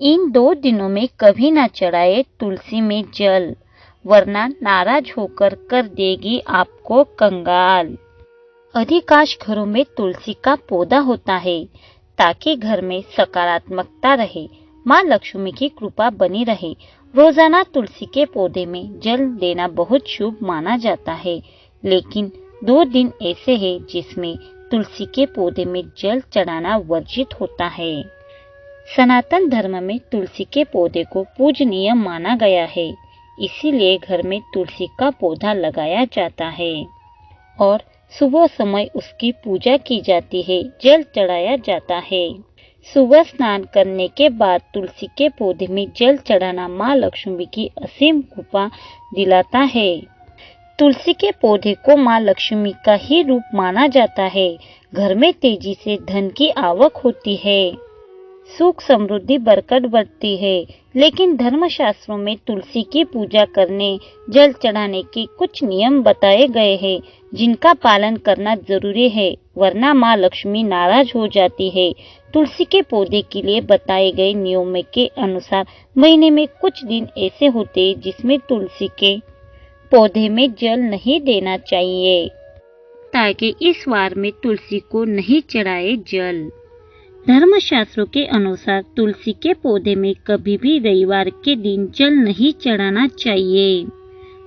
इन 2 दिनों में कभी न चढ़ाए तुलसी में जल, वरना नाराज होकर कर देगी आपको कंगाल। अधिकांश घरों में तुलसी का पौधा होता है ताकि घर में सकारात्मकता रहे, माँ लक्ष्मी की कृपा बनी रहे। रोजाना तुलसी के पौधे में जल देना बहुत शुभ माना जाता है, लेकिन 2 दिन ऐसे हैं जिसमें तुलसी के पौधे में जल चढ़ाना वर्जित होता है। सनातन धर्म में तुलसी के पौधे को पूजनीय माना गया है, इसीलिए घर में तुलसी का पौधा लगाया जाता है और सुबह समय उसकी पूजा की जाती है, जल चढ़ाया जाता है। सुबह स्नान करने के बाद तुलसी के पौधे में जल चढ़ाना माँ लक्ष्मी की असीम कृपा दिलाता है। तुलसी के पौधे को माँ लक्ष्मी का ही रूप माना जाता है। घर में तेजी से धन की आवक होती है, सुख समृद्धि बरकत बढ़ती है। लेकिन धर्मशास्त्रों में तुलसी की पूजा करने, जल चढ़ाने के कुछ नियम बताए गए हैं जिनका पालन करना जरूरी है, वरना माँ लक्ष्मी नाराज हो जाती है। तुलसी के पौधे के लिए बताए गए नियमों के अनुसार महीने में कुछ दिन ऐसे होते हैं जिसमें तुलसी के पौधे में जल नहीं देना चाहिए, ताकि इस वार में तुलसी को नहीं चढ़ाए जल। धर्मशास्त्रों के अनुसार तुलसी के पौधे में कभी भी रविवार के दिन जल नहीं चढ़ाना चाहिए।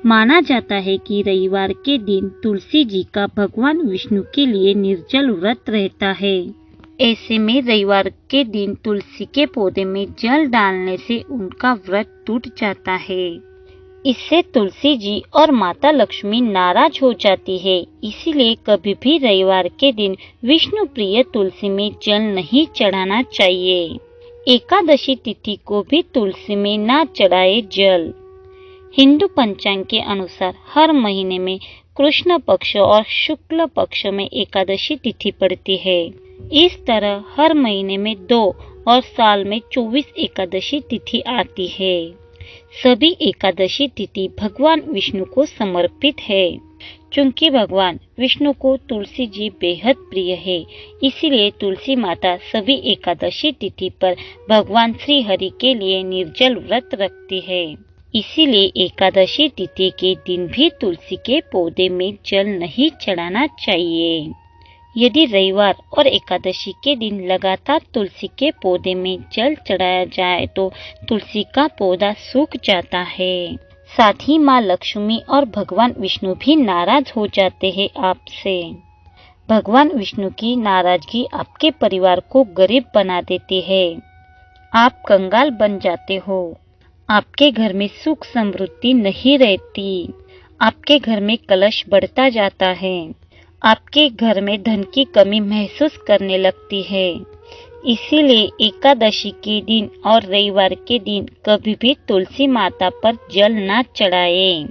माना जाता है कि रविवार के दिन तुलसी जी का भगवान विष्णु के लिए निर्जल व्रत रहता है। ऐसे में रविवार के दिन तुलसी के पौधे में जल डालने से उनका व्रत टूट जाता है। इससे तुलसी जी और माता लक्ष्मी नाराज हो जाती है, इसीलिए कभी भी रविवार के दिन विष्णु प्रिय तुलसी में जल नहीं चढ़ाना चाहिए। एकादशी तिथि को भी तुलसी में ना चढ़ाए जल। हिंदू पंचांग के अनुसार हर महीने में कृष्ण पक्ष और शुक्ल पक्ष में एकादशी तिथि पड़ती है। इस तरह हर महीने में 2 और साल में 24 एकादशी तिथि आती है। सभी एकादशी तिथि भगवान विष्णु को समर्पित है। क्योंकि भगवान विष्णु को तुलसी जी बेहद प्रिय है, इसीलिए तुलसी माता सभी एकादशी तिथि पर भगवान श्री हरि के लिए निर्जल व्रत रखती है। इसीलिए एकादशी तिथि के दिन भी तुलसी के पौधे में जल नहीं चढ़ाना चाहिए। यदि रविवार और एकादशी के दिन लगातार तुलसी के पौधे में जल चढ़ाया जाए तो तुलसी का पौधा सूख जाता है। साथ ही माँ लक्ष्मी और भगवान विष्णु भी नाराज हो जाते हैं आपसे। भगवान विष्णु की नाराजगी आपके परिवार को गरीब बना देती है। आप कंगाल बन जाते हो। आपके घर में सुख समृद्धि नहीं रहती। आपके घर में कलश बढ़ता जाता है। आपके घर में धन की कमी महसूस करने लगती है। इसीलिए एकादशी के दिन और रविवार के दिन कभी भी तुलसी माता पर जल ना चढ़ाएं।